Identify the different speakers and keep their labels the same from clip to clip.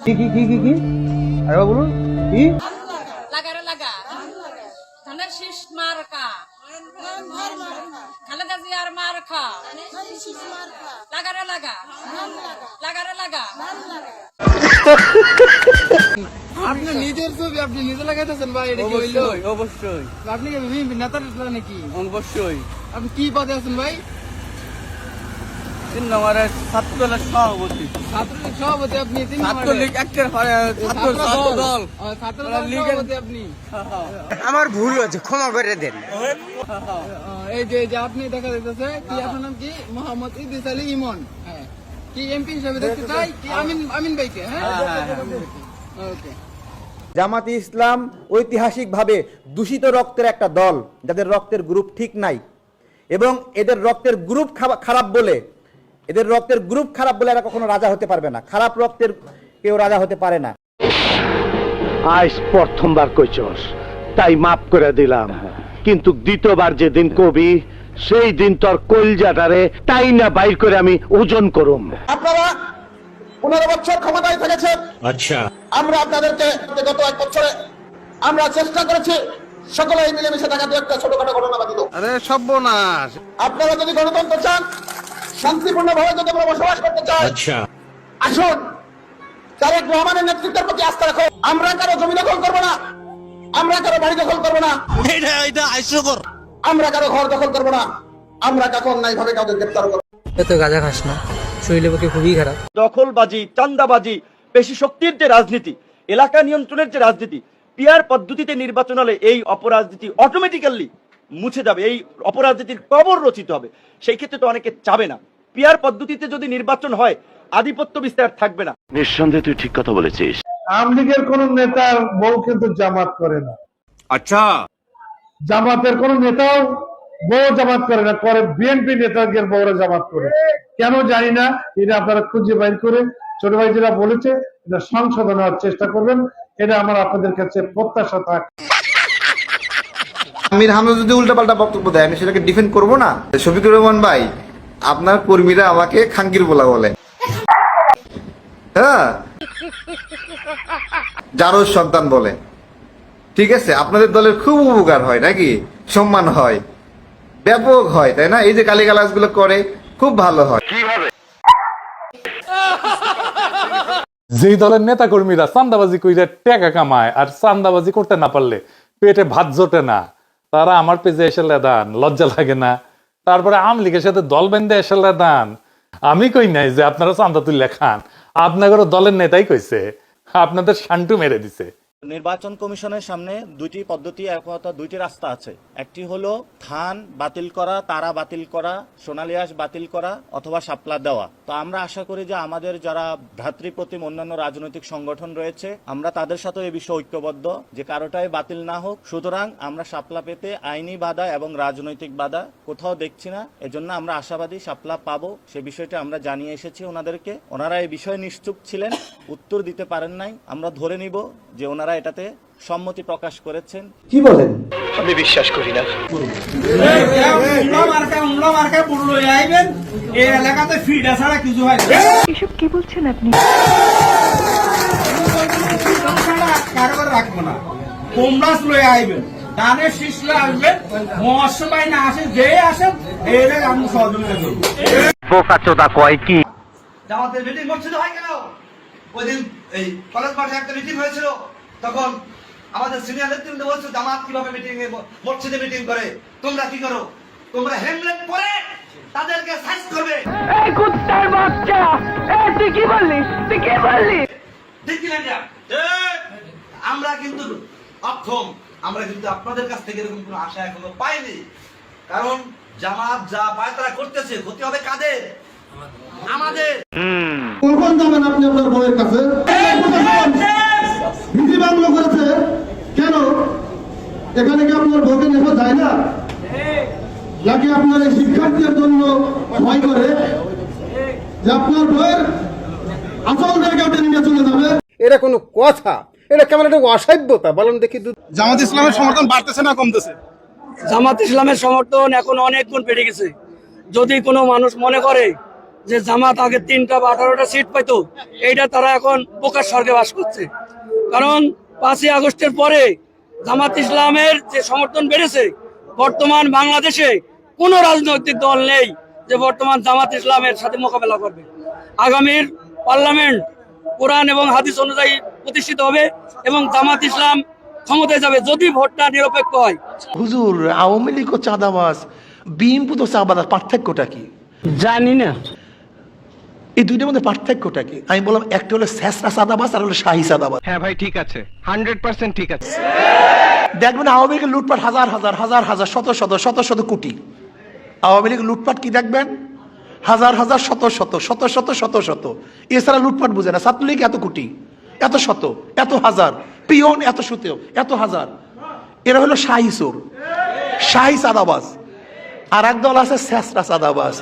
Speaker 1: কি কি কি কি কি আরে বলুন কি
Speaker 2: লাগারে লাগা ধানের শীষ মার্কা খালেদা জিয়ার মার্কা লাগারে লাগা লাগারে লাগা।
Speaker 1: আপনি নিজের ছবি আপনি নিজে লাগাইতেছেন ভাই? এটা কি হইলো? অবশ্যই। আপনি কি বিএনপি নেতার নাকি? অবশ্যই। আপনি কি পদে আছেন ভাই?
Speaker 3: 3 নম্বরের ছাত্রদলের সভাপতি।
Speaker 1: ছাত্রলীগ সভাপতি আপনি? 3 নম্বরে
Speaker 3: ছাত্রলীগ একটা ছাত্রদল।
Speaker 1: ছাত্রলীগ সভাপতি আপনি?
Speaker 4: আমার ভুল হয়েছে, ক্ষমা করে দেন।
Speaker 1: এই যে আপনি দেখা যাইতেছে কি আপনার নাম কি? মোহাম্মদ ইদ্রিস আলী ইমন। হ্যাঁ, কি এমপি হিসেবে দেখতে চাই কি আমিন ভাইকে? হ্যাঁ, ওকে।
Speaker 5: জামাতে ইসলাম ঐতিহাসিকভাবে দূষিত রক্তের একটা দল, যাদের রক্তের গ্রুপ ঠিক নাই, এবং এদের রক্তের গ্রুপ খারাপ বলে এরা কখনো রাজা হতে পারবে না। খারাপ রক্তের কেউ রাজা হতে পারে না।
Speaker 6: আজ প্রথমবার কইছস, তাই মাফ করে দিলাম, কিন্তু দ্বিতীয়বার যেদিন কবি সেই দিন তোর কলজাটারে তাই না বাইর করে আমি ওজন করুম।
Speaker 7: আপনারা 15 বছর ক্ষমতায় থেকেছেন। আচ্ছা, আমরা আপনাদেরকে গত 1 বছরে আমরা চেষ্টা করেছি সকলে মিলেমিশে থাকা দু একটা ছোটখাটো ঘটনা বাকি।
Speaker 1: আরে সর্বনাশ!
Speaker 7: আপনারা যদি গণতন্ত্র চান, শান্তিপূর্ণ ভাবে যদি আমরা বসবাস করতে চাই, আচ্ছা আসুন তারেক রহমানের নেতৃত্বের প্রতি আস্থা রাখো। আমরা কারো জমি দখল করবো না, আমরা কারো বাড়ি দখল করবো না, আমরা কারো ঘর দখল করবো না, আমরা কাউকে অন্যায় ভাবে কাউকে গ্রেপ্তার করবো।
Speaker 4: এত গাঁজা খাস না, শরীরের পক্ষে খুবই খারাপ।
Speaker 8: দখলবাজি, চান্দাবাজি, পেশি শক্তির যে রাজনীতি, এলাকা নিয়ন্ত্রণের যে রাজনীতি, পিয়ার পদ্ধতিতে নির্বাচন হলে এই অপরাজনীতি অটোমেটিক্যালি মুছে যাবে, এই অপরাজনীতির কবর রচিত হবে। সেই ক্ষেত্রে তো অনেকে চাবে না। পিয়ার পদ্ধতিতে যদি নির্বাচন হয়, আধিপত্য বিস্তার থাকবে না।
Speaker 6: নিঃসন্দেহে তুই ঠিক কথা বলেছিস।
Speaker 9: আওয়ামী লীগের কোন নেতার বউ কিন্তু জামাত করে না।
Speaker 7: আচ্ছা,
Speaker 9: জামাতের কোন নেতাও বউ জামাত করে না, করে বিএনপি নেতাদের বউরা জামাত করে। কেন জানি না, এটা আপনারা খুঁজে বাইর করে ছোট ভাই যেটা বলেছে এটা সংশোধন হওয়ার চেষ্টা করবেন, এটা আমার আপনাদের কাছে প্রত্যাশা থাকে।
Speaker 5: আমির হামজা যদি উল্টাপাল্টা বক্তব্য দেয়, আমি সেটাকে ডিফেন্ড করবো না। শফিকুর রহমান ভাই, আপনার কর্মীরা আমাকে খাঙ্কির বলা বলে, হ্যাঁ, জারজ সন্তান বলে। ঠিক আছে, আপনাদের দলের খুব উপকার হয় নাকি, সম্মান হয়, ব্যাপক হয়, তাই না? এই যে গালিগালাজ গুলো করে খুব ভালো হয়।
Speaker 10: যেই দলের নেতা কর্মীরা চান্দাবাজি কইরা টাকা কামায় আর চান্দাবাজি করতে না পারলে পেটে ভাত জোটে না, তারা আমার পেজে এসে লেদান, লজ্জা লাগে না? তারপরে আওয়ামী লীগের সাথে দল বেঁধে এসে লেদান। আমি কই নাই যে আপনারা চান্দা তুলে খান, আপনাদের দলের নেতাই কইছে, আপনাদের শান্টু মেরে দিছে।
Speaker 8: নির্বাচন কমিশনের সামনে দুইটি পদ্ধতি, দুইটি রাস্তা আছে। একটি হলো ধান বাতিল করা, তারা বাতিল করা, সোনালিয়াস বাতিল করা, অথবা শাপলা দেওয়া। তো আমরা আশা করি যে আমাদের যারা ভ্রাতৃপ্রতিম অন্যান্য রাজনৈতিক সংগঠন রয়েছে, আমরা তাদের সাথে এই বিষয়ে ঐক্যবদ্ধ যে কারোটাই বাতিল না হোক। সুতরাং আমরা শাপলা পেতে আইনি বাধা এবং রাজনৈতিক বাধা কোথাও দেখছি না। এজন্য আমরা আশাবাদী শাপলা পাবো। সে বিষয়টা আমরা জানিয়ে এসেছি ওনাদেরকে। ওনারা এই বিষয়ে নিশ্চুপ ছিলেন, উত্তর দিতে পারেন নাই। আমরা ধরে নিব যে ওনারা এটাতে সম্মতি প্রকাশ করেছেন।
Speaker 5: কি বলেন?
Speaker 6: আমি বিশ্বাস করি না।
Speaker 2: এসব কি বলছেন আপনি?
Speaker 9: রাখবো না, কোমরাস লয়ে আইবেন, ধানের শীষ লয়ে আসবেন, মৎস্য বাহিনী আসে, যে আসেন এর আমি সহযোগিতা করবো।
Speaker 6: বোকা চোদা কয় কি?
Speaker 3: জামাতের মিটিং মসজিদে হয় কেন? ওই দিন এই কলেজ মাঠে একটা মিটিং হয়েছিল, তখন আমাদের সিনিয়র নেতৃবৃন্দ বলছে জামাত কিভাবে মসজিদে মিটিং করে, তোমরা কি করো? তোমরা হেমলেট পরে তাদেরকে সাইজ করবে।
Speaker 2: এই কুত্তার বাচ্চা, এই তুই কি বললি? তুই কি বললি?
Speaker 3: ঠিক কি না? আমরা কিন্তু অক্ষম, আমরা কিন্তু আপনাদের কাছ থেকে এরকম কোনো আশা এখনো পাইনি। কারণ জামাত যা পায় তারা করতেছে, ক্ষতি হবে কাদের? আমাদের।
Speaker 7: কখন যাবেন আপনি আপনার বউয়ের কাছে? বিধি বাংলো করেছে কেন? এখানে কি আপনার বউকে নেওয়া যায় না? নাকি আপনার এই শিক্ষার্থীর জন্য ভয় করে যে আপনার বউয়ের আসল জায়গাটা নিয়ে চলে যাবে?
Speaker 5: এটা কোনো কথা? এটা কেমন একটা অসভ্যতা বলেন দেখি।
Speaker 9: জামাত ইসলামের সমর্থন বাড়তেছে না কমতেছে?
Speaker 4: জামাত ইসলামের সমর্থন এখন অনেক গুণ বেড়ে গেছে। যদি কোনো মানুষ মনে করে
Speaker 2: যে জামাত আগে 3টা বা 18টা সিট পাইতো, এইটা তারা এখন বোকার স্বর্গে বাস করছে। কারণ 5ই আগস্টের পরে জামাত ইসলামের যে সমর্থন বেড়েছে, বর্তমান বাংলাদেশে কোনো রাজনৈতিক দল নেই যে বর্তমান জামাত ইসলামের সাথে মোকাবেলা করবে। আগামীর পার্লামেন্ট কোরআন এবং হাদিস অনুযায়ী প্রতিষ্ঠিত হবে এবং জামাত ইসলাম ক্ষমতায় যাবে যদি ভোটটা নিরপেক্ষ হয়।
Speaker 6: হুজুর, আওয়ামী লীগ ও চাঁদাবাজ, বিএনপি তো চাঁদাবাজ, পার্থক্যটা কি?
Speaker 2: জানি না।
Speaker 6: এই দুইটার মধ্যে পার্থক্যটা কি? আমি বললাম একটা হলো শেষরা চাঁদাবাজ আর হলো শাহী চাঁদাবাজ।
Speaker 4: হ্যাঁ ভাই, ঠিক আছে, 100% ঠিক আছে।
Speaker 6: দেখবেন আওয়ামী লীগের লুটপাট হাজার হাজার হাজার হাজার শত শত শত শত কোটি। আওয়ামী লীগের লুটপাট কি দেখবেন? হাজার হাজার শত শত শত শত শত শত। এছাড়া লুটপাট বুঝে না। ছাত্রলীগ এত কোটি, এত শত, এত হাজার, পিয়ন এত শত, এত হাজার। এরা হলো শাহী চোর, শাহী চাঁদাবাজ। আর এক দল আছে শেষরা চাঁদাবাজ।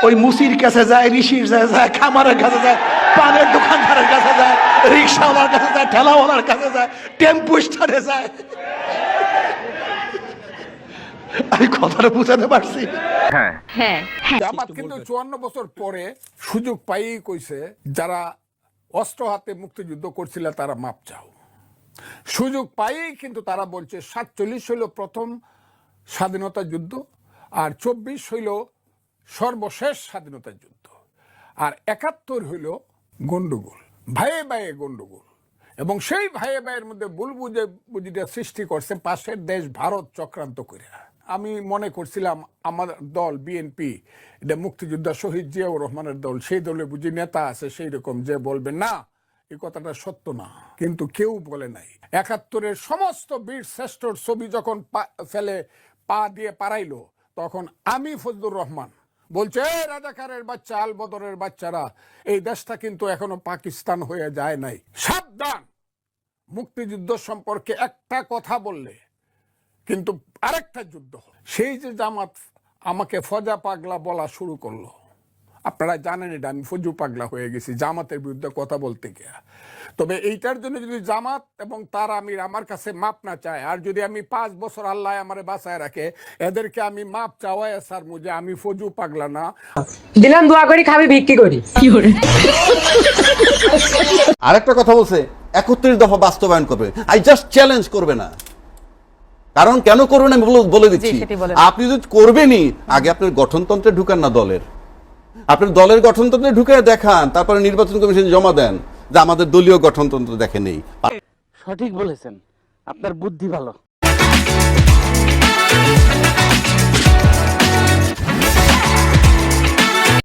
Speaker 6: ওই মুসির কাছে যায়, ঋষির কাছে যায়, খামারের কাছে যায়, পানের দোকানদারের কাছে যায়, রিক্সাওয়ালার কাছে যায়, ঠেলাওয়ালার কাছে যায়, টেম্পু স্ট্যান্ডে যায়। আমি কথাটা বুঝাতে পারছি?
Speaker 9: জামাত কিন্তু 54 বছর পরে সুযোগ পাইই কইছে, যারা অস্ত্র হাতে মুক্তিযুদ্ধ করছিল তারা মাপ চাও। সুযোগ পাইই কিন্তু তারা বলছে 47 হইল প্রথম স্বাধীনতা যুদ্ধ, আর 24 হইল সর্বশেষ স্বাধীনতা যুদ্ধ, আর 71 হইল গন্ডগোল, ভাইয়ে ভাইয়ে গন্ডগোল। এবং সেই ভাইয়ে ভাইয়ের মধ্যে বুঝিটা সৃষ্টি করছে পাশের দেশ ভারত চক্রান্ত করে। আমি মনে করছিলাম আমার দল বিএনপি এটা মুক্তিযোদ্ধা শহীদ জিয়াউর রহমানের দল, সেই দলে বুঝি নেতা আছে সেই রকম যে বলবে না এই কথাটা সত্য না, কিন্তু কেউ বলে নাই। 71-এর সমস্ত বীর শ্রেষ্ঠর ছবি যখন ফেলে পা দিয়ে পারাইলো, তখন আমি ফজলুর রহমান বলছে, রাজাকারের বাচ্চা, আল বদরের বাচ্চারা, এই দেশটা কিন্তু এখনো পাকিস্তান হয়ে যায় নাই, সাবধান। মুক্তিযুদ্ধ সম্পর্কে একটা কথা বললে কিন্তু আরেকটা যুদ্ধ। সেই যে জামাত আমাকে ফজা পাগলা বলা শুরু করলো, আপনারা জানেন এটা, আমি ফজু পাগলা হয়ে গেছি জামাতের বিরুদ্ধে কথা বলতে গিয়ে। তবে এইটার জন্য যদি জামাত এবং তার আমির আমার কাছে মাপ না চায়, আর যদি আমি 5 বছর আল্লাহ আমারে বাঁচায় রাখে, এদেরকে আমি মাপ চাওয়াই স্যার মুঝে, আমি ফজু পাগলা না।
Speaker 4: দিলাম দোয়া করি, খাবি বিক্রি করি।
Speaker 11: আরেকটা কথা বলছে 31 দফা বাস্তবায়ন করবে। আই জাস্ট চ্যালেঞ্জ করবে না, কারণ কেন করবেন আমি বলে দিচ্ছি। আপনি যদি করবেনই, আগে আপনার গঠনতন্ত্রে ঢুকান না, আপনার দলের গঠনতন্ত্রে ঢুকে দেখান, তারপরে নির্বাচন কমিশন জমা দেন যে আমাদের দলীয় গঠনতন্ত্র দেখে নেই।
Speaker 4: সঠিক বলেছেন, আপনার বুদ্ধি ভালো।